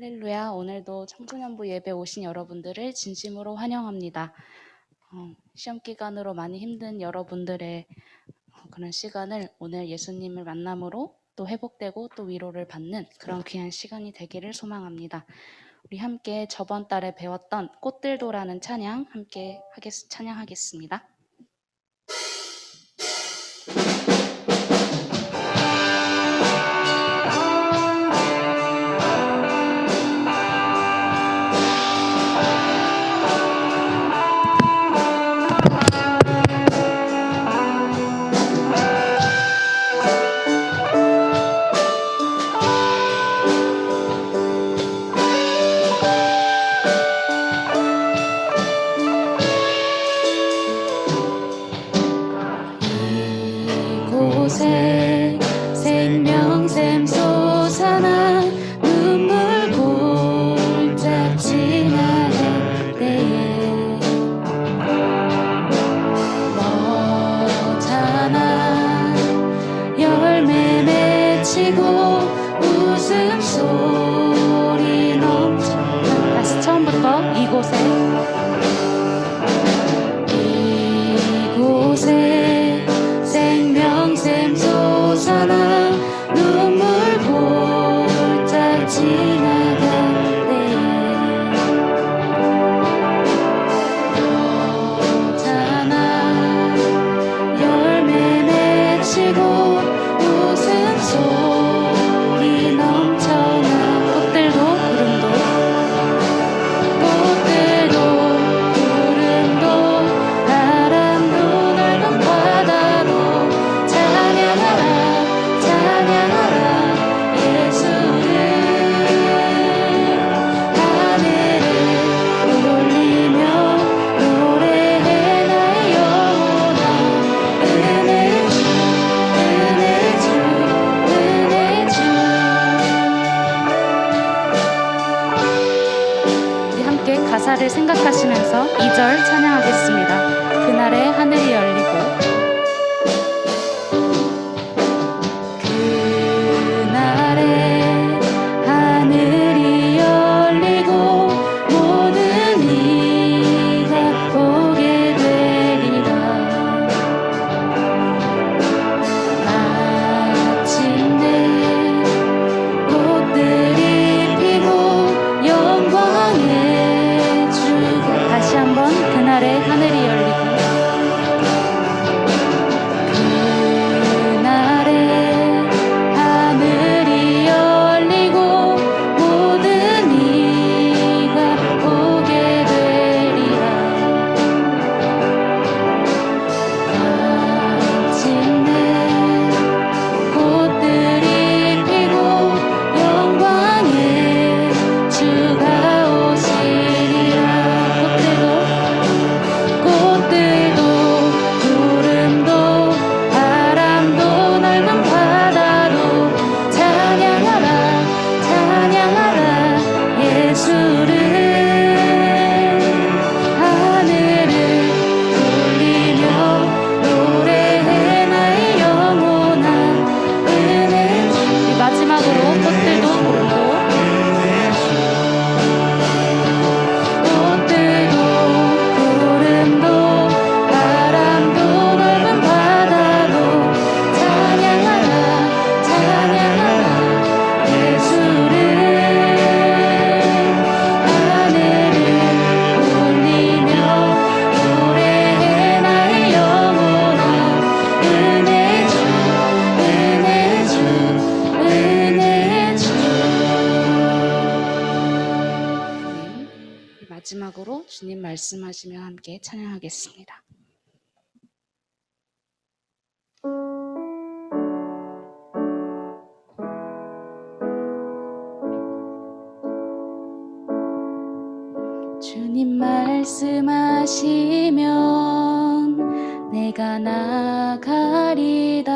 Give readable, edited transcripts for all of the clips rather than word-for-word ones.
할렐루야. 오늘도 청소년부 예배 오신 여러분들을 진심으로 환영합니다. 시험 기간으로 많이 힘든 여러분들의 그런 시간을 오늘 예수님을 만남으로 또 회복되고 또 위로를 받는 그런 귀한 시간이 되기를 소망합니다. 우리 함께 저번 달에 배웠던 꽃들도라는 찬양 함께 찬양하겠습니다. 이곳에 생명샘 솟아나 눈물 골짝 지나갈 때에 너잖아 열매 맺히고 웃음소리 넘쳐. 다시 처음부터. 이곳에 생명샘 솟아나 눈물 골짝 지나갈 때에 너잖아 열매 맺히고 웃음소리 넘쳐나. 꽃들도 구름도 바람도 넓은 바다도 찬양하라 찬양하라 예수를. 하늘을 올리며 노래해 나의 영혼아. 은혜 주 은혜 주 은혜 주. 우리 함께 가사를 생각하시면서 2절 찬양하겠습니다. 그날에 하늘이 열리고. 그날에 하늘이 열리고 모든 이가 보게 되리라. 마침내 꽃들이 피고 영광의 주가. 다시 한번. 그날에 하늘이 열리고 그날에 하늘이 열리고 모든 이가 보게 되리라. 마침내 꽃들이 피고 영광의 주가 오시리라. 꽃들도 구름도 바람도 넓은 바다도 찬양하라 찬양하라 예수를. 하늘을 돌리며 노래해 나의 영혼아. 은혜 주. 마지막으로 꽃들도 구름도 구름도 바람도 넓은 바다도 찬양하라 찬양하라 예수를. 하늘을 올리며 노래해 나의 영혼아. 은혜 주 은혜 주 은혜 주. 마지막으로 주님 말씀하시며 함께 찬양하겠습니다. 주님 말씀하시면 내가 나가리다.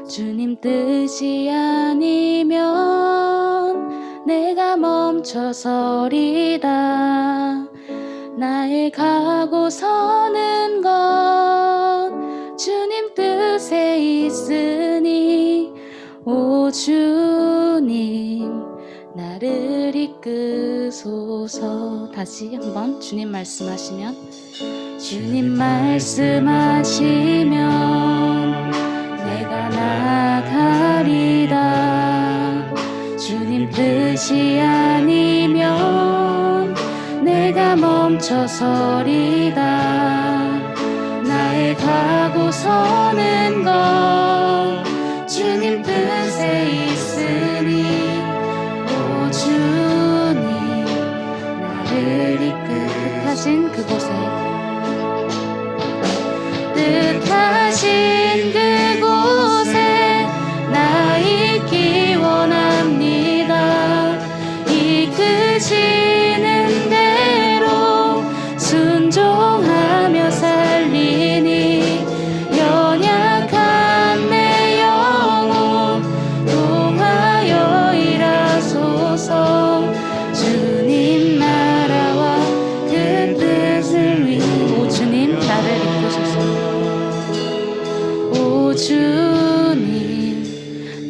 주님 뜻이 아니면 내가 멈춰서리다. 나의 가고 서는 것 주님 뜻에 있으니 오 주님 나 나를 이끄소서. 다시 한번 주님 말씀하시면, 주님 말씀하시면 내가 나가리다. 주님 뜻이 아니면 내가 멈춰서리다. 나의 가고 서는 것 주님 뜻에 있으니, 오 주님 나를 뜻하신 그곳에, 뜻하신 그곳에 나 있기 원합니다. 이끄시는 대로 순종하며 살리니, 연약한 내 영혼 동하여 일하소서. 주님 나라와 그 뜻을 위해, 오 주님 나를 이끄소서. 오 주님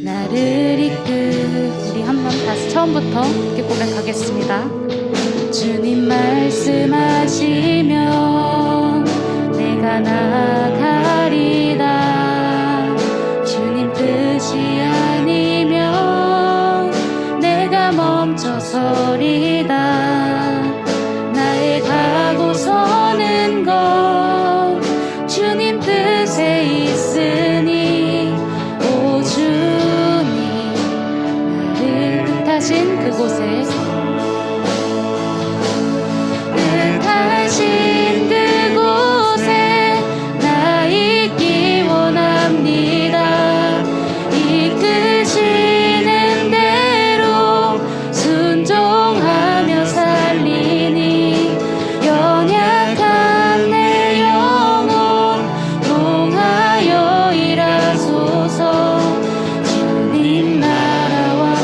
나를 우리 한번 다시 처음부터 이렇게 고백하겠습니다. 주님 말씀하시면 내가 나가리다. 주님 뜻이 아니면 내가 멈춰서리다. 나의 가고 서는 것 주님 뜻에 있으니, 오 주님 나를 뜻하신 그곳에, 뜻하신 그곳에 나 있기 원합니다. 이끄시는 대로 순종하며 살리니, 연약한 내 영혼 동하여 일하소서. 주님 나라와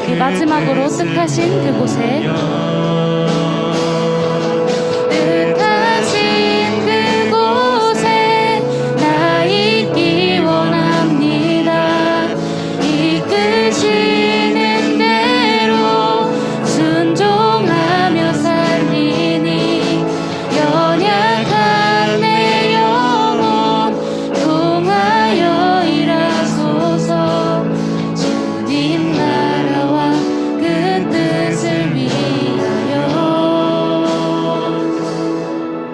그 마지막으로 뜻하신 그곳에, 뜻하신 그곳에 나 있기 원합니다. 이끄시는 대로 순종하며 살리니, 연약한 내 영혼 동하여 일하소서. 주님 나라와 그 뜻을 위하여,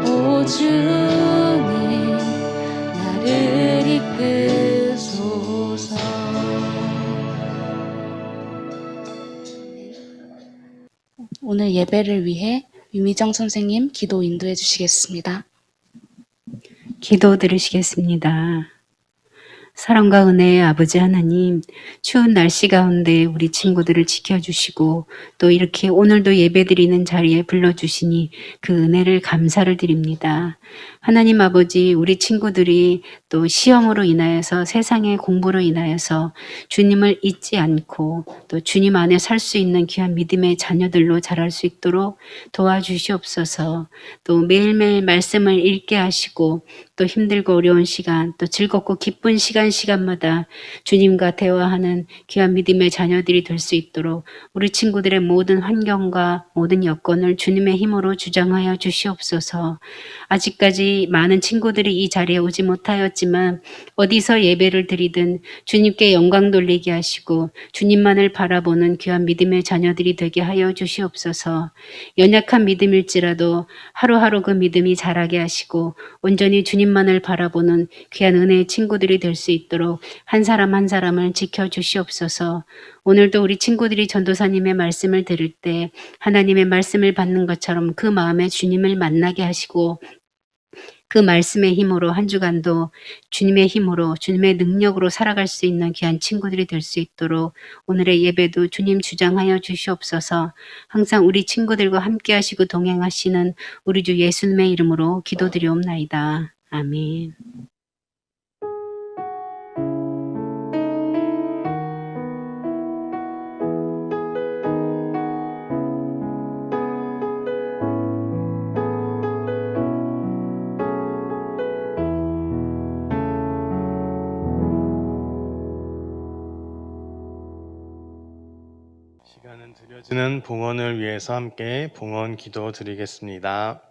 오 주님 나를 이끄소서. 오늘 예배를 위해 유미정 선생님 기도 인도해 주시겠습니다. 기도 드리시겠습니다. 사랑과 은혜의 아버지 하나님, 추운 날씨 가운데 우리 친구들을 지켜주시고 또 이렇게 오늘도 예배드리는 자리에 불러주시니 그 은혜를 감사를 드립니다. 하나님 아버지, 우리 친구들이 또 시험으로 인하여서, 세상의 공부로 인하여서 주님을 잊지 않고 또 주님 안에 살 수 있는 귀한 믿음의 자녀들로 자랄 수 있도록 도와주시옵소서. 또 매일매일 말씀을 읽게 하시고 또 힘들고 어려운 시간, 또 즐겁고 기쁜 시간마다 주님과 대화하는 귀한 믿음의 자녀들이 될 수 있도록 우리 친구들의 모든 환경과 모든 여건을 주님의 힘으로 주장하여 주시옵소서. 아직까지 많은 친구들이 이 자리에 오지 못하였지만 어디서 예배를 드리든 주님께 영광 돌리게 하시고 주님만을 바라보는 귀한 믿음의 자녀들이 되게 하여 주시옵소서. 연약한 믿음일지라도 하루하루 그 믿음이 자라게 하시고 온전히 주님만을 바라보는 귀한 은혜의 친구들이 될 수 있도록 한 사람 한 사람을 지켜주시옵소서. 오늘도 우리 친구들이 전도사님의 말씀을 들을 때 하나님의 말씀을 받는 것처럼 그 마음에 주님을 만나게 하시고 그 말씀의 힘으로 한 주간도 주님의 힘으로, 주님의 능력으로 살아갈 수 있는 귀한 친구들이 될 수 있도록 오늘의 예배도 주님 주장하여 주시옵소서. 항상 우리 친구들과 함께 하시고 동행하시는 우리 주 예수님의 이름으로 기도드리옵나이다. 아멘. 시간은 드려져 이어지는 봉헌을 위해서 함께 봉헌 기도 드리겠습니다.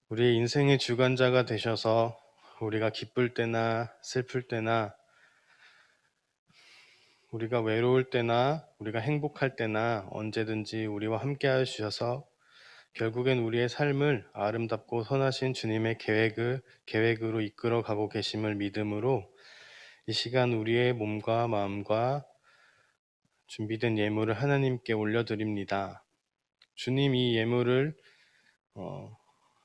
우리 인생의 주관자가 되셔서 우리가 기쁠 때나 슬플 때나 우리가 외로울 때나 우리가 행복할 때나 언제든지 우리와 함께 하셔서 결국엔 우리의 삶을 아름답고 선하신 주님의 계획으로 이끌어 가고 계심을 믿음으로 이 시간 우리의 몸과 마음과 준비된 예물을 하나님께 올려드립니다. 주님, 이 예물을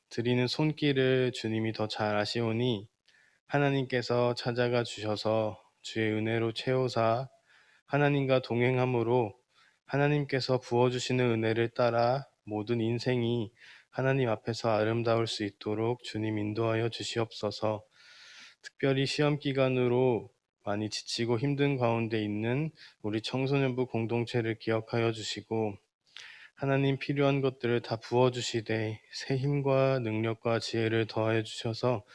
드리는 손길을 주님이 더 잘 아시오니 하나님께서 찾아가 주셔서 주의 은혜로 채우사 하나님과 동행함으로 하나님께서 부어주시는 은혜를 따라 모든 인생이 하나님 앞에서 아름다울 수 있도록 주님 인도하여 주시옵소서. 특별히 시험 기간으로 많이 지치고 힘든 가운데 있는 우리 청소년부 공동체를 기억하여 주시고 하나님 필요한 것들을 다 부어주시되 새 힘과 능력과 지혜를 더하여 주셔서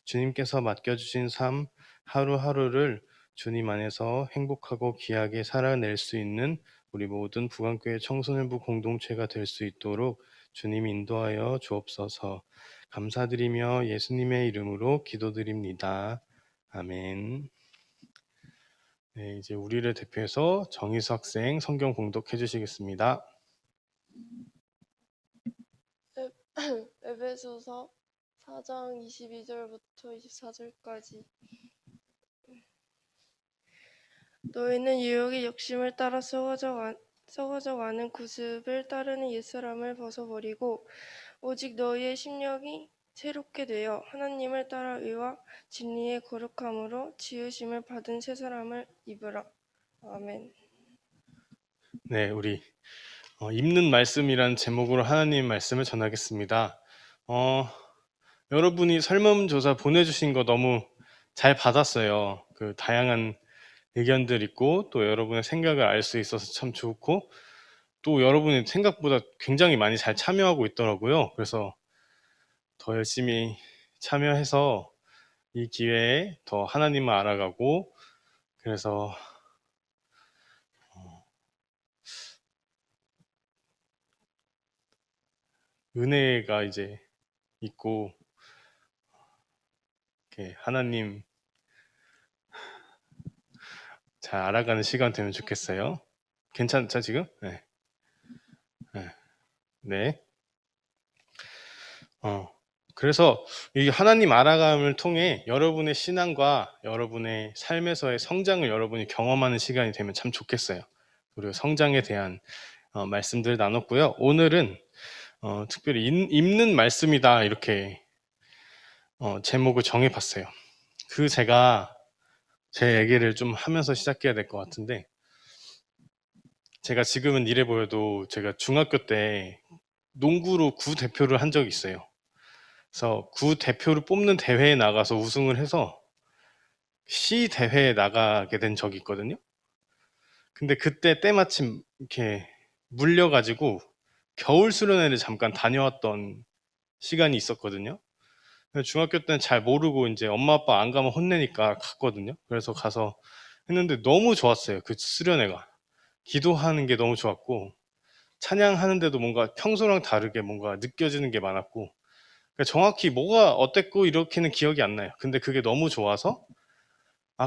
주님께서 맡겨주신 삶 하루하루를 주님 안에서 행복하고 귀하게 살아낼 수 있는 우리 모든 부강교회 청소년부 공동체가 될 수 있도록 주님 인도하여 주옵소서. 감사드리며 예수님의 이름으로 기도드립니다. 아멘. 네, 이제 우리를 대표해서 정희수 학생 성경 봉독해 주시겠습니다. 에베소서 4장 22절부터 24절까지. 너희는 유혹의 욕심을 따라 썩어져 가는 구습을 따르는 옛사람을 벗어버리고 오직 너희의 심령이 새롭게 되어 하나님을 따라 의와 진리의 거룩함으로 지으심을 받은 새 사람을 입으라. 아멘. 네, 우리 입는 말씀이란 제목으로 하나님 말씀을 전하겠습니다. 여러분이 설문조사 보내주신 거 너무 잘 받았어요. 그 다양한 의견들 있고 또 여러분의 생각을 알 수 있어서 참 좋고 또 여러분이 생각보다 굉장히 많이 잘 참여하고 있더라고요. 그래서 더 열심히 참여해서 이 기회에 더 하나님을 알아가고 그래서 은혜가 이제 있고 이렇게 하나님 잘 알아가는 시간 되면 좋겠어요. 괜찮죠 지금? 네. 네. 그래서 이 하나님 알아감을 통해 여러분의 신앙과 여러분의 삶에서의 성장을 여러분이 경험하는 시간이 되면 참 좋겠어요. 그리고 성장에 대한 말씀들을 나눴고요. 오늘은 특별히 입는 말씀이다 이렇게 제목을 정해봤어요. 제가 제 얘기를 좀 하면서 시작해야 될 것 같은데 제가 지금은 이래 보여도 제가 중학교 때 농구로 구 대표를 한 적이 있어요. 그래서 구 대표를 뽑는 대회에 나가서 우승을 해서 시 대회에 나가게 된 적이 있거든요. 근데 그때 때마침 이렇게 물려가지고 겨울 수련회를 잠깐 다녀왔던 시간이 있었거든요. 중학교 때는 잘 모르고 이제 엄마 아빠 안 가면 혼내니까 갔거든요. 그래서 가서 했는데 너무 좋았어요. 그 수련회가. 기도하는 게 너무 좋았고 찬양하는데도 뭔가 평소랑 다르게 뭔가 느껴지는 게 많았고 그러니까 정확히 뭐가 어땠고 이렇게는 기억이 안 나요. 근데 그게 너무 좋아서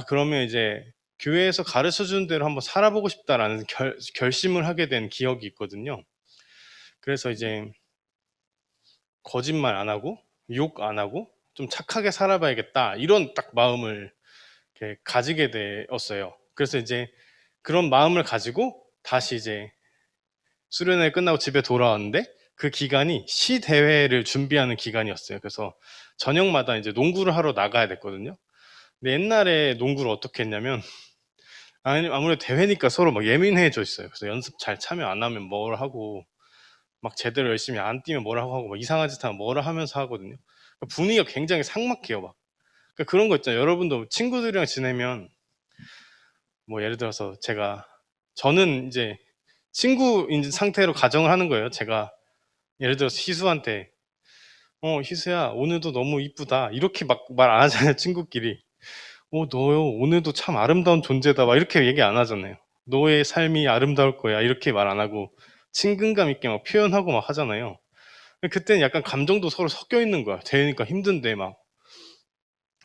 그러면 이제 교회에서 가르쳐 주는 대로 한번 살아보고 싶다라는 결심을 하게 된 기억이 있거든요. 그래서 이제 거짓말 안 하고 욕 안 하고 좀 착하게 살아봐야겠다 이런 딱 마음을 이렇게 가지게 되었어요. 그래서 이제 그런 마음을 가지고 다시 이제 수련회 끝나고 집에 돌아왔는데 그 기간이 시 대회를 준비하는 기간이었어요. 그래서 저녁마다 이제 농구를 하러 나가야 됐거든요. 근데 옛날에 농구를 어떻게 했냐면 아무래도 대회니까 서로 막 예민해져 있어요. 그래서 연습 잘 참여 안 하면 뭘 하고 막 제대로 열심히 안 뛰면 뭐라고 하고 막 이상한 짓 하면 뭐라 하면서 하거든요. 그러니까 분위기가 굉장히 삭막해요. 막 그러니까 그런 거 있잖아요. 여러분도 친구들이랑 지내면 뭐 예를 들어서 저는 이제 친구인 상태로 가정을 하는 거예요. 제가 예를 들어서 희수한테 희수야 오늘도 너무 이쁘다 이렇게 막 말 안 하잖아요. 친구끼리 너요 오늘도 참 아름다운 존재다 막 이렇게 얘기 안 하잖아요. 너의 삶이 아름다울 거야. 이렇게 말 안 하고 친근감 있게 막 표현하고 막 하잖아요. 그때는 약간 감정도 서로 섞여 있는 거야. 되니까 힘든데 막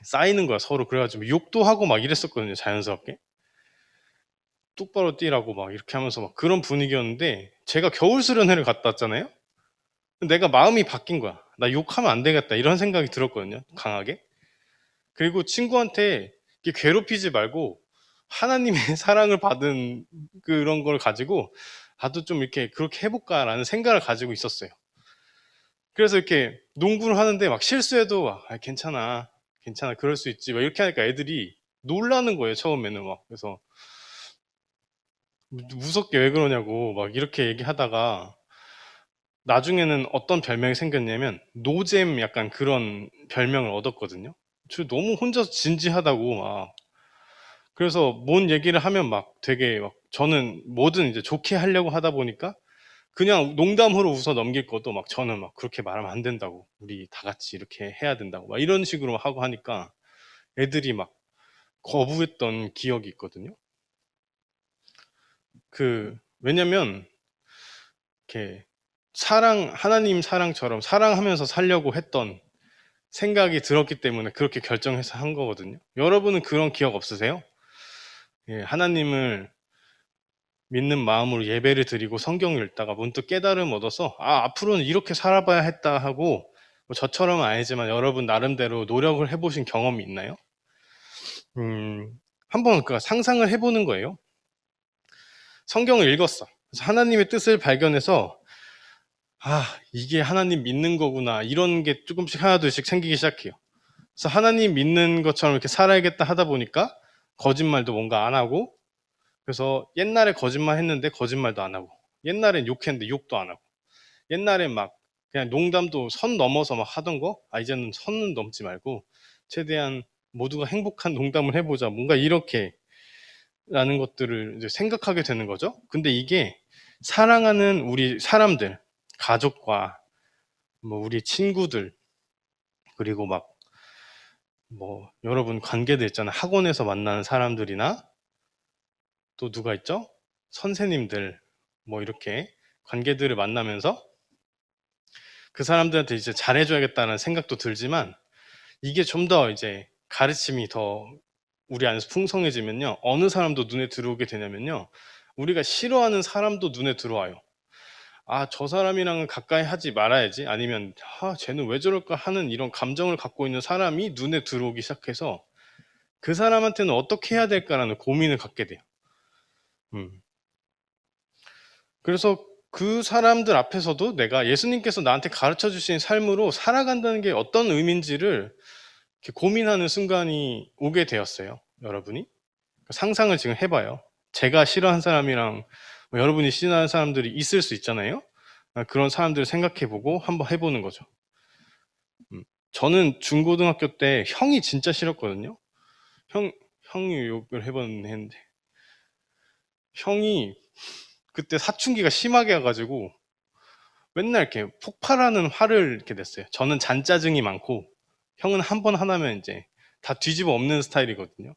쌓이는 거야, 서로. 그래가지고 욕도 하고 막 이랬었거든요, 자연스럽게. 똑바로 뛰라고 막 이렇게 하면서 막 그런 분위기였는데, 제가 겨울 수련회를 갔다 왔잖아요. 내가 마음이 바뀐 거야. 나 욕하면 안 되겠다, 이런 생각이 들었거든요, 강하게. 그리고 친구한테 이렇게 괴롭히지 말고 하나님의 사랑을 받은 그런 걸 가지고 나도 좀 이렇게 그렇게 해볼까라는 생각을 가지고 있었어요. 그래서 이렇게 농구를 하는데 막 실수해도 막, 아, 괜찮아, 괜찮아, 그럴 수 있지, 막 이렇게 하니까 애들이 놀라는 거예요, 처음에는. 막 그래서 무섭게 왜 그러냐고 막 이렇게 얘기하다가 나중에는 어떤 별명이 생겼냐면 노잼, 약간 그런 별명을 얻었거든요. 저 너무 혼자서 진지하다고 막. 그래서 뭔 얘기를 하면 막 되게 막, 저는 뭐든 이제 좋게 하려고 하다 보니까 그냥 농담으로 웃어 넘길 것도 막 저는 막 그렇게 말하면 안 된다고, 우리 다 같이 이렇게 해야 된다고 막 이런 식으로 하고 하니까 애들이 막 거부했던 기억이 있거든요. 왜냐면 이렇게 하나님 사랑처럼 사랑하면서 살려고 했던 생각이 들었기 때문에 그렇게 결정해서 한 거거든요. 여러분은 그런 기억 없으세요? 예, 하나님을 믿는 마음으로 예배를 드리고 성경을 읽다가 문득 깨달음 얻어서, 아, 앞으로는 이렇게 살아봐야 했다 하고, 뭐 저처럼은 아니지만 여러분 나름대로 노력을 해보신 경험이 있나요? 한번 상상을 해보는 거예요. 성경을 읽었어. 그래서 하나님의 뜻을 발견해서, 아, 이게 하나님 믿는 거구나, 이런 게 조금씩 하나둘씩 생기기 시작해요. 그래서 하나님 믿는 것처럼 이렇게 살아야겠다 하다 보니까 거짓말도 뭔가 안 하고, 그래서 옛날에 거짓말 했는데 거짓말도 안 하고, 옛날엔 욕했는데 욕도 안 하고, 옛날엔 막 그냥 농담도 선 넘어서 막 하던 거, 아, 이제는 선은 넘지 말고 최대한 모두가 행복한 농담을 해보자, 뭔가 이렇게 라는 것들을 이제 생각하게 되는 거죠. 근데 이게 사랑하는 우리 사람들, 가족과 뭐 우리 친구들, 그리고 막 뭐 여러분 관계들 있잖아요. 학원에서 만나는 사람들이나 또 누가 있죠? 선생님들, 뭐 이렇게 관계들을 만나면서 그 사람들한테 이제 잘해줘야겠다는 생각도 들지만, 이게 좀 더 이제 가르침이 더 우리 안에서 풍성해지면요, 어느 사람도 눈에 들어오게 되냐면요, 우리가 싫어하는 사람도 눈에 들어와요. 아, 저 사람이랑은 가까이 하지 말아야지, 아니면 아, 쟤는 왜 저럴까 하는 이런 감정을 갖고 있는 사람이 눈에 들어오기 시작해서 그 사람한테는 어떻게 해야 될까라는 고민을 갖게 돼요. 그래서 그 사람들 앞에서도 내가 예수님께서 나한테 가르쳐 주신 삶으로 살아간다는 게 어떤 의미인지를 이렇게 고민하는 순간이 오게 되었어요. 여러분이 상상을 지금 해봐요. 제가 싫어하는 사람이랑 뭐 여러분이 싫어하는 사람들이 있을 수 있잖아요. 그런 사람들을 생각해보고 한번 해보는 거죠. 저는 중고등학교 때 형이 진짜 싫었거든요. 형이 욕을 해봤는데, 형이 그때 사춘기가 심하게 와가지고 맨날 이렇게 폭발하는 화를 이렇게 냈어요. 저는 잔짜증이 많고 형은 한 번 하나면 이제 다 뒤집어 엎는 스타일이거든요.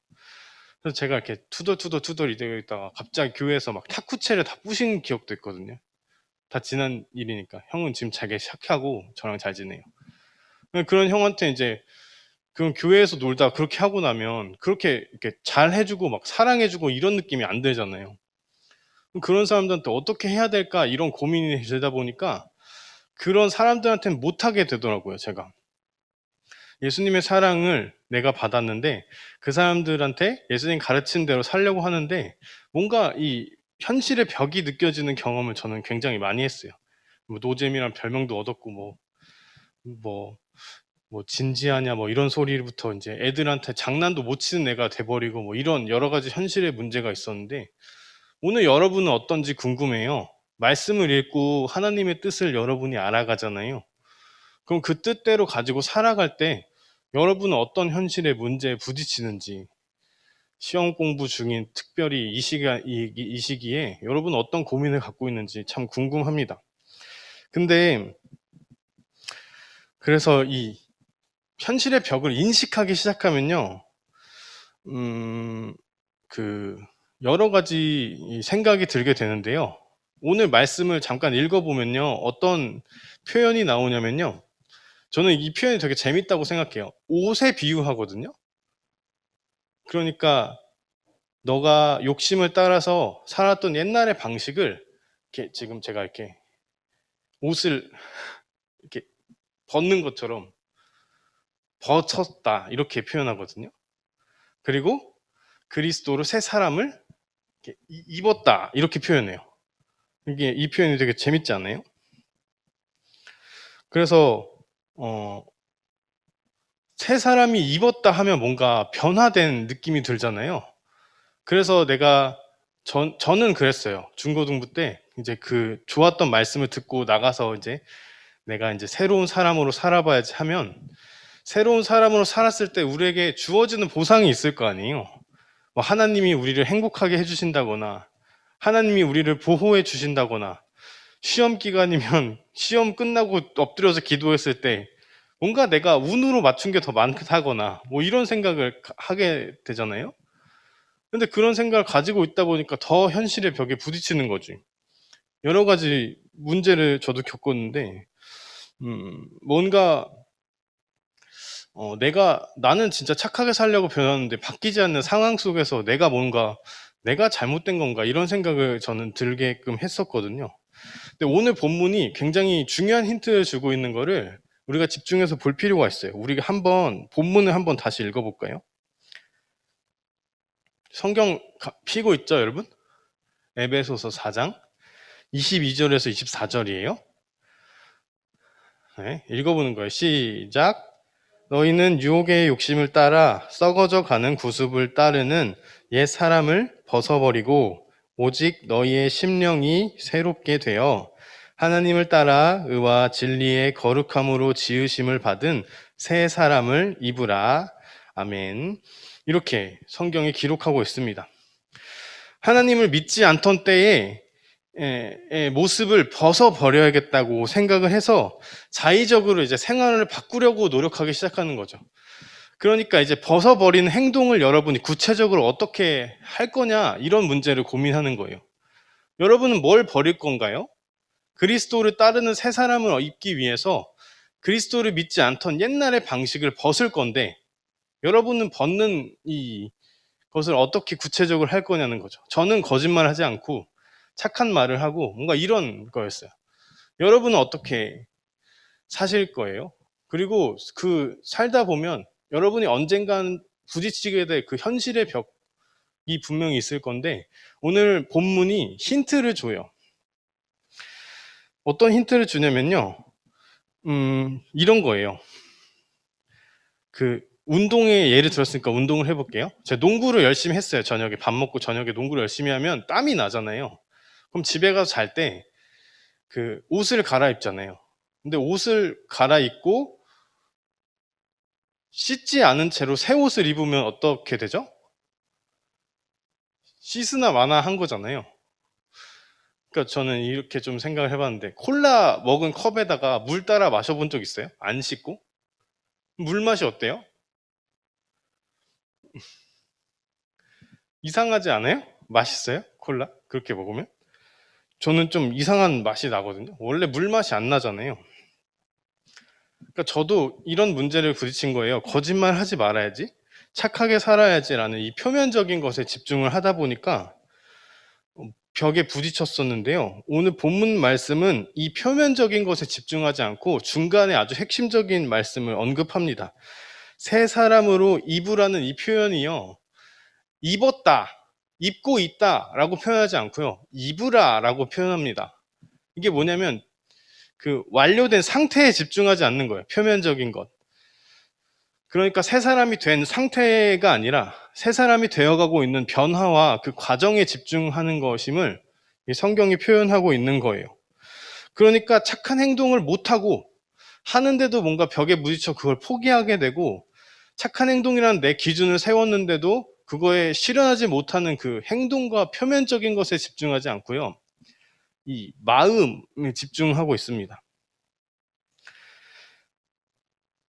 그래서 제가 이렇게 투덜투덜 이대고 있다가 갑자기 교회에서 막 탁구채를 다 부신 기억도 있거든요. 다 지난 일이니까. 형은 지금 자기 착하고 저랑 잘 지내요. 그런 형한테 이제 그럼 교회에서 놀다 그렇게 하고 나면 그렇게 이렇게 잘 해주고 막 사랑해주고 이런 느낌이 안 들잖아요. 그런 사람들한테 어떻게 해야 될까, 이런 고민이 되다 보니까 그런 사람들한테는 못하게 되더라고요, 제가. 예수님의 사랑을 내가 받았는데 그 사람들한테 예수님 가르친 대로 살려고 하는데 뭔가 이 현실의 벽이 느껴지는 경험을 저는 굉장히 많이 했어요. 뭐 노잼이란 별명도 얻었고, 뭐, 뭐 진지하냐 뭐 이런 소리부터 이제 애들한테 장난도 못 치는 애가 돼버리고 뭐 이런 여러 가지 현실의 문제가 있었는데, 오늘 여러분은 어떤지 궁금해요. 말씀을 읽고 하나님의 뜻을 여러분이 알아가잖아요. 그럼 그 뜻대로 가지고 살아갈 때 여러분은 어떤 현실의 문제에 부딪히는지, 시험 공부 중인 특별히 이 시기에 여러분은 어떤 고민을 갖고 있는지 참 궁금합니다. 근데 그래서 이 현실의 벽을 인식하기 시작하면요, 여러 가지 이 생각이 들게 되는데요. 오늘 말씀을 잠깐 읽어보면요. 어떤 표현이 나오냐면요. 저는 이 표현이 되게 재밌다고 생각해요. 옷에 비유하거든요. 그러니까 너가 욕심을 따라서 살았던 옛날의 방식을 이렇게 지금 제가 이렇게 옷을 이렇게 벗는 것처럼 벗었다 이렇게 표현하거든요. 그리고 그리스도로 새 사람을 이렇게 입었다 이렇게 표현해요. 이게 이 표현이 되게 재밌지 않아요? 그래서 새 사람이 입었다 하면 뭔가 변화된 느낌이 들잖아요. 그래서 저는 그랬어요. 중고등부 때 이제 그 좋았던 말씀을 듣고 나가서 이제 내가 이제 새로운 사람으로 살아봐야지 하면 새로운 사람으로 살았을 때 우리에게 주어지는 보상이 있을 거 아니에요. 뭐 하나님이 우리를 행복하게 해주신다거나 하나님이 우리를 보호해 주신다거나 시험 기간이면 시험 끝나고 엎드려서 기도했을 때 뭔가 내가 운으로 맞춘 게 더 많다거나 뭐 이런 생각을 하게 되잖아요. 근데 그런 생각을 가지고 있다 보니까 더 현실의 벽에 부딪히는 거지. 여러 가지 문제를 저도 겪었는데 뭔가 나는 진짜 착하게 살려고 변하는데 바뀌지 않는 상황 속에서 내가 잘못된 건가 이런 생각을 저는 들게끔 했었거든요. 근데 오늘 본문이 굉장히 중요한 힌트를 주고 있는 거를 우리가 집중해서 볼 필요가 있어요. 우리가 본문을 한번 다시 읽어볼까요? 성경 피고 있죠, 여러분? 에베소서 4장 22절에서 24절이에요. 네, 읽어보는 거예요. 시작. 너희는 유혹의 욕심을 따라 썩어져 가는 구습을 따르는 옛 사람을 벗어버리고 오직 너희의 심령이 새롭게 되어 하나님을 따라 의와 진리의 거룩함으로 지으심을 받은 새 사람을 입으라. 아멘. 이렇게 성경이 기록하고 있습니다. 하나님을 믿지 않던 때에 모습을 벗어버려야겠다고 생각을 해서 자의적으로 이제 생활을 바꾸려고 노력하기 시작하는 거죠. 그러니까 이제 벗어버리는 행동을 여러분이 구체적으로 어떻게 할 거냐 이런 문제를 고민하는 거예요. 여러분은 뭘 버릴 건가요? 그리스도를 따르는 새 사람을 입기 위해서 그리스도를 믿지 않던 옛날의 방식을 벗을 건데 여러분은 벗는 것을 어떻게 구체적으로 할 거냐는 거죠. 저는 거짓말하지 않고 착한 말을 하고 뭔가 이런 거였어요. 여러분은 어떻게 사실 거예요? 그리고 그 살다 보면 여러분이 언젠간 부딪히게 될 그 현실의 벽이 분명히 있을 건데 오늘 본문이 힌트를 줘요. 어떤 힌트를 주냐면요. 이런 거예요. 그 운동의 예를 들었으니까 운동을 해볼게요. 제가 농구를 열심히 했어요. 저녁에 밥 먹고 저녁에 농구를 열심히 하면 땀이 나잖아요. 그럼 집에 가서 잘 때 그 옷을 갈아입잖아요. 근데 옷을 갈아입고 씻지 않은 채로 새 옷을 입으면 어떻게 되죠? 씻으나 마나 한 거잖아요. 그러니까 저는 이렇게 좀 생각을 해봤는데 콜라 먹은 컵에다가 물 따라 마셔본 적 있어요? 안 씻고? 물 맛이 어때요? 이상하지 않아요? 맛있어요? 콜라? 그렇게 먹으면? 저는 좀 이상한 맛이 나거든요. 원래 물 맛이 안 나잖아요. 그러니까 저도 이런 문제를 부딪힌 거예요. 거짓말 하지 말아야지, 착하게 살아야지라는 이 표면적인 것에 집중을 하다 보니까 벽에 부딪혔었는데요. 오늘 본문 말씀은 이 표면적인 것에 집중하지 않고 중간에 아주 핵심적인 말씀을 언급합니다. 새 사람으로 입으라는 이 표현이요. 입었다, 입고 있다 라고 표현하지 않고요. 입으라 라고 표현합니다. 이게 뭐냐면 그 완료된 상태에 집중하지 않는 거예요. 표면적인 것. 그러니까 새 사람이 된 상태가 아니라 새 사람이 되어가고 있는 변화와 그 과정에 집중하는 것임을 이 성경이 표현하고 있는 거예요. 그러니까 착한 행동을 못하고 하는데도 뭔가 벽에 부딪혀 그걸 포기하게 되고 착한 행동이라는 내 기준을 세웠는데도 그거에 실현하지 못하는 그 행동과 표면적인 것에 집중하지 않고요. 이 마음에 집중하고 있습니다.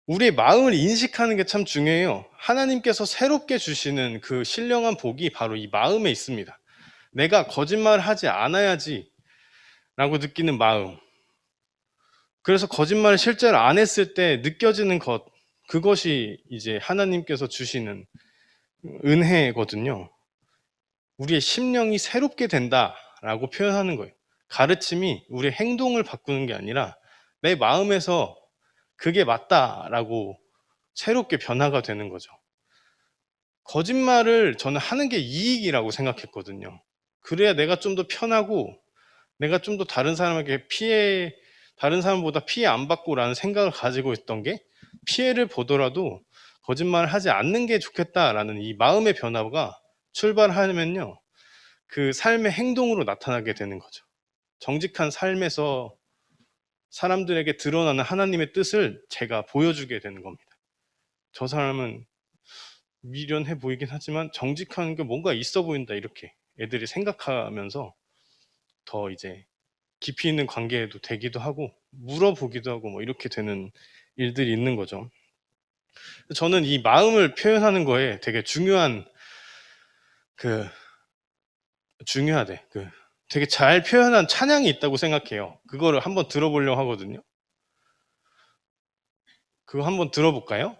우리의 마음을 인식하는 게 참 중요해요. 하나님께서 새롭게 주시는 그 신령한 복이 바로 이 마음에 있습니다. 내가 거짓말을 하지 않아야지 라고 느끼는 마음. 그래서 거짓말을 실제로 안 했을 때 느껴지는 것, 그것이 이제 하나님께서 주시는 은혜거든요. 우리의 심령이 새롭게 된다라고 표현하는 거예요. 가르침이 우리의 행동을 바꾸는 게 아니라 내 마음에서 그게 맞다라고 새롭게 변화가 되는 거죠. 거짓말을 저는 하는 게 이익이라고 생각했거든요. 그래야 내가 좀 더 편하고 내가 좀 더 다른 사람에게 다른 사람보다 피해 안 받고라는 생각을 가지고 있던 게 피해를 보더라도 거짓말을 하지 않는 게 좋겠다라는 이 마음의 변화가 출발하면요. 그 삶의 행동으로 나타나게 되는 거죠. 정직한 삶에서 사람들에게 드러나는 하나님의 뜻을 제가 보여주게 되는 겁니다. 저 사람은 미련해 보이긴 하지만 정직한 게 뭔가 있어 보인다 이렇게 애들이 생각하면서 더 이제 깊이 있는 관계에도 되기도 하고 물어보기도 하고 뭐 이렇게 되는 일들이 있는 거죠. 저는 이 마음을 표현하는 거에 되게 중요하대. 되게 잘 표현한 찬양이 있다고 생각해요. 그거를 한번 들어보려고 하거든요. 그거 한번 들어볼까요?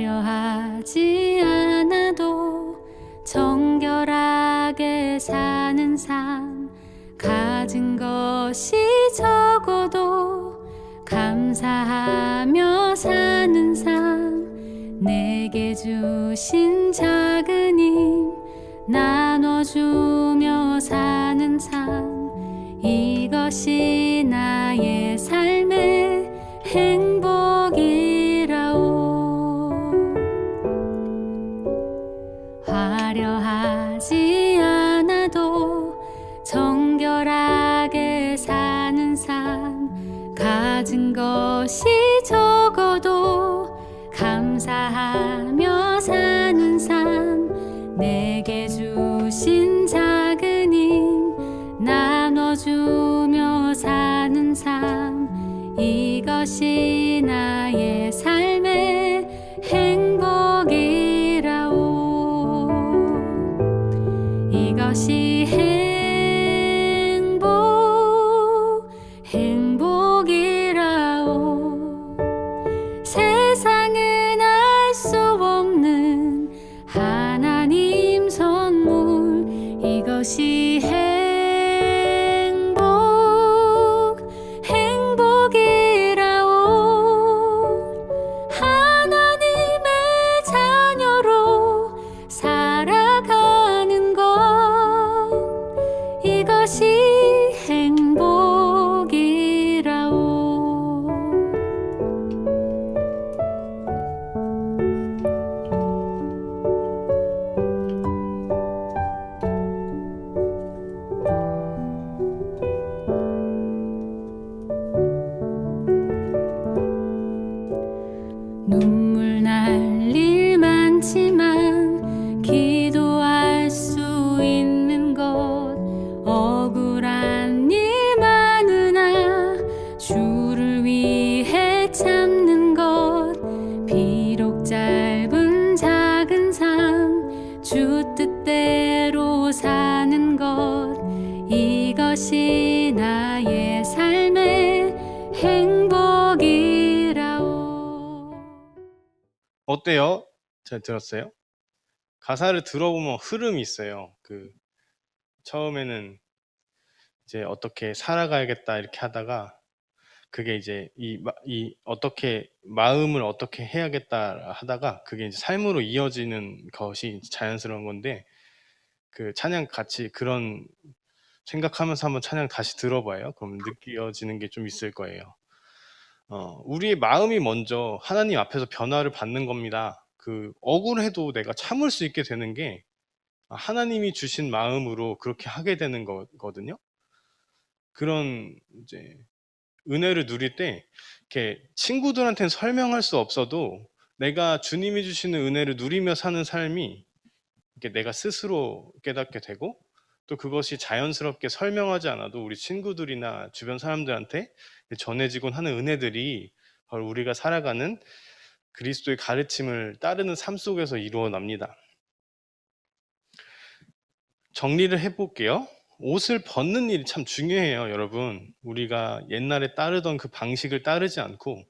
화려하지 않아도 정결하게 사는 삶, 가진 것이 적어도 감사하며 사는 삶, 내게 주신 작은 힘 나눠주며 사는 삶, 이것이 나의 삶의 행복이라오. 화려하지 않아도 정결하게 사는 삶, 가진 것이 적어도 감사하며 사는 삶, 내게 주신 작은 힘 나눠주며 사는 삶, 이것이 나의 삶의 행복이라오. 이것이 행복이라오. 세상은 알 수 없는 하나님 선물, 이것이 행복이라오. 하나님의 자녀로 살아가는 것, 이것이 행복이라오. 눈물 날 일 많지만 기도할 수 있는 것, 억울한 일 많으나 주를 위해 참는 것, 비록 짧은 작은 삶 주 뜻대로 사는 것, 이것이 나의 삶의 행복이라오. 어때요? 잘 들었어요? 가사를 들어보면 흐름이 있어요. 처음에는 이제 어떻게 살아가야겠다 이렇게 하다가 그게 이제 어떻게 마음을 어떻게 해야겠다 하다가 그게 이제 삶으로 이어지는 것이 자연스러운 건데, 그 찬양 같이 그런 생각하면서 한번 찬양 다시 들어봐요. 그럼 느껴지는 게 좀 있을 거예요. 우리의 마음이 먼저 하나님 앞에서 변화를 받는 겁니다. 억울해도 내가 참을 수 있게 되는 게 하나님이 주신 마음으로 그렇게 하게 되는 거거든요. 그런 이제 은혜를 누릴 때 이렇게 친구들한테는 설명할 수 없어도 내가 주님이 주시는 은혜를 누리며 사는 삶이 이렇게 내가 스스로 깨닫게 되고, 또 그것이 자연스럽게 설명하지 않아도 우리 친구들이나 주변 사람들한테 전해지곤 하는 은혜들이 바로 우리가 살아가는 그리스도의 가르침을 따르는 삶 속에서 이루어납니다. 정리를 해볼게요. 옷을 벗는 일이 참 중요해요, 여러분. 우리가 옛날에 따르던 그 방식을 따르지 않고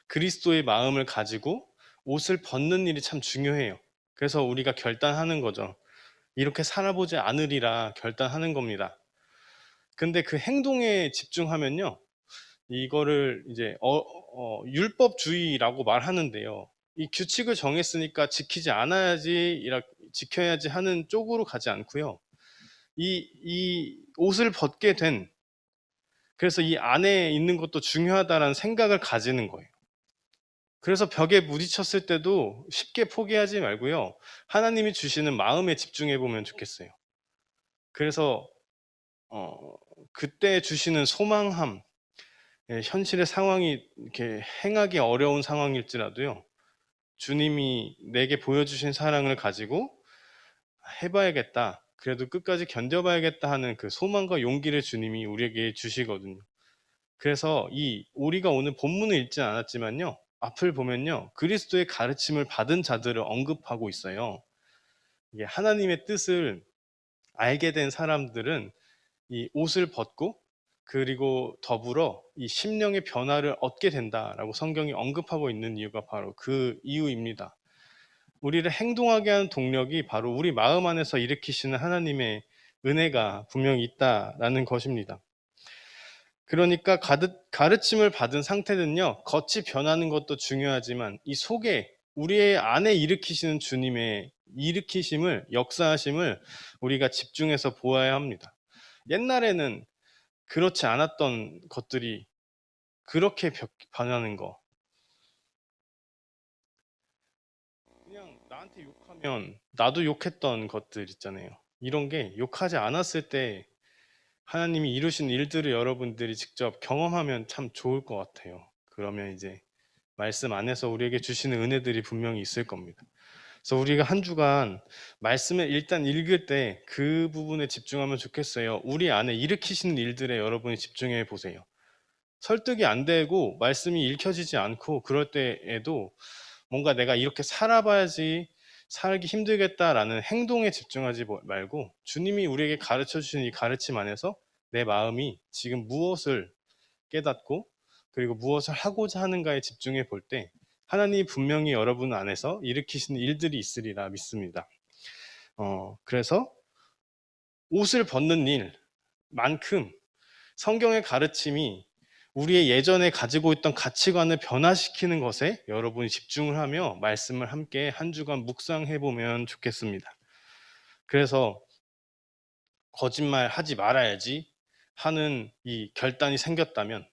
그리스도의 마음을 가지고 옷을 벗는 일이 참 중요해요. 그래서 우리가 결단하는 거죠. 이렇게 살아보지 않으리라 결단하는 겁니다. 근데 그 행동에 집중하면요, 이거를 이제 율법주의라고 말하는데요. 이 규칙을 정했으니까 지켜야지 하는 쪽으로 가지 않고요. 이 옷을 벗게 된, 그래서 이 안에 있는 것도 중요하다라는 생각을 가지는 거예요. 그래서 벽에 부딪혔을 때도 쉽게 포기하지 말고요. 하나님이 주시는 마음에 집중해 보면 좋겠어요. 그래서 그때 주시는 소망함, 현실의 상황이 이렇게 행하기 어려운 상황일지라도요, 주님이 내게 보여주신 사랑을 가지고 해봐야겠다, 그래도 끝까지 견뎌봐야겠다 하는 그 소망과 용기를 주님이 우리에게 주시거든요. 그래서 우리가 오늘 본문을 읽지 않았지만요, 앞을 보면요, 그리스도의 가르침을 받은 자들을 언급하고 있어요. 이게 하나님의 뜻을 알게 된 사람들은 이 옷을 벗고 그리고 더불어 이 심령의 변화를 얻게 된다라고 성경이 언급하고 있는 이유가 바로 그 이유입니다. 우리를 행동하게 하는 동력이 바로 우리 마음 안에서 일으키시는 하나님의 은혜가 분명히 있다라는 것입니다. 그러니까 가르침을 받은 상태는요, 겉이 변하는 것도 중요하지만 이 속에 우리의 안에 일으키시는 주님의 일으키심을, 역사하심을 우리가 집중해서 보아야 합니다. 옛날에는 그렇지 않았던 것들이 그렇게 변하는 거, 그냥 나한테 욕하면 나도 욕했던 것들 있잖아요. 이런 게 욕하지 않았을 때 하나님이 이루신 일들을 여러분들이 직접 경험하면 참 좋을 것 같아요. 그러면 이제 말씀 안에서 우리에게 주시는 은혜들이 분명히 있을 겁니다. 그래서 우리가 한 주간 말씀을 일단 읽을 때 그 부분에 집중하면 좋겠어요. 우리 안에 일으키시는 일들에 여러분이 집중해 보세요. 설득이 안 되고 말씀이 읽혀지지 않고 그럴 때에도 뭔가 내가 이렇게 살아봐야지 살기 힘들겠다라는 행동에 집중하지 말고 주님이 우리에게 가르쳐 주신 이 가르침 안에서 내 마음이 지금 무엇을 깨닫고 그리고 무엇을 하고자 하는가에 집중해 볼 때 하나님이 분명히 여러분 안에서 일으키시는 일들이 있으리라 믿습니다. 그래서 옷을 벗는 일만큼 성경의 가르침이 우리의 예전에 가지고 있던 가치관을 변화시키는 것에 여러분이 집중을 하며 말씀을 함께 한 주간 묵상해 보면 좋겠습니다. 그래서 거짓말 하지 말아야지 하는 이 결단이 생겼다면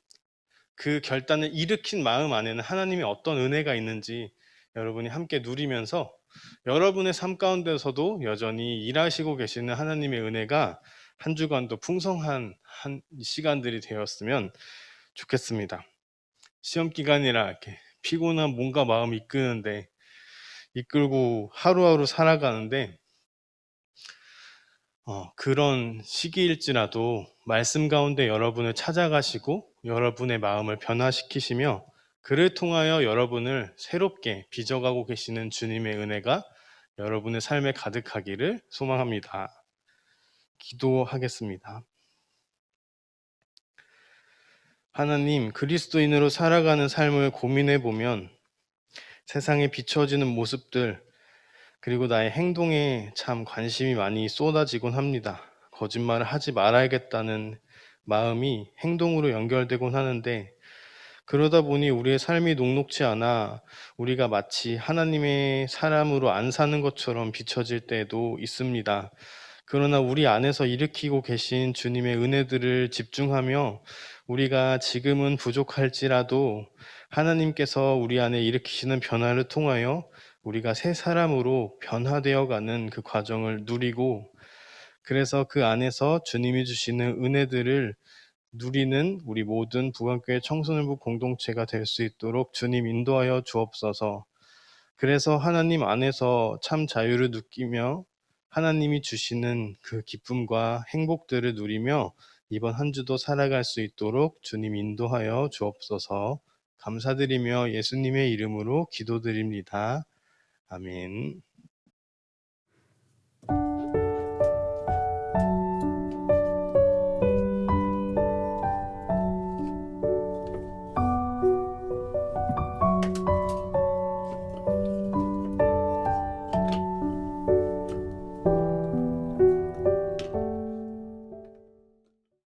그 결단을 일으킨 마음 안에는 하나님의 어떤 은혜가 있는지 여러분이 함께 누리면서 여러분의 삶 가운데서도 여전히 일하시고 계시는 하나님의 은혜가 한 주간도 풍성한 시간들이 되었으면 좋겠습니다. 시험 기간이라 이렇게 피곤한 몸과 마음 이끌고 하루하루 살아가는데 그런 시기일지라도 말씀 가운데 여러분을 찾아가시고 여러분의 마음을 변화시키시며 그를 통하여 여러분을 새롭게 빚어가고 계시는 주님의 은혜가 여러분의 삶에 가득하기를 소망합니다. 기도하겠습니다. 하나님, 그리스도인으로 살아가는 삶을 고민해 보면 세상에 비춰지는 모습들 그리고 나의 행동에 참 관심이 많이 쏟아지곤 합니다. 거짓말을 하지 말아야겠다는 마음이 행동으로 연결되곤 하는데 그러다 보니 우리의 삶이 녹록지 않아 우리가 마치 하나님의 사람으로 안 사는 것처럼 비춰질 때도 있습니다. 그러나 우리 안에서 일으키고 계신 주님의 은혜들을 집중하며 우리가 지금은 부족할지라도 하나님께서 우리 안에 일으키시는 변화를 통하여 우리가 새 사람으로 변화되어가는 그 과정을 누리고 그래서 그 안에서 주님이 주시는 은혜들을 누리는 우리 모든 부관교회 청소년부 공동체가 될 수 있도록 주님 인도하여 주옵소서. 그래서 하나님 안에서 참 자유를 느끼며 하나님이 주시는 그 기쁨과 행복들을 누리며 이번 한 주도 살아갈 수 있도록 주님 인도하여 주옵소서. 감사드리며 예수님의 이름으로 기도드립니다. 아멘.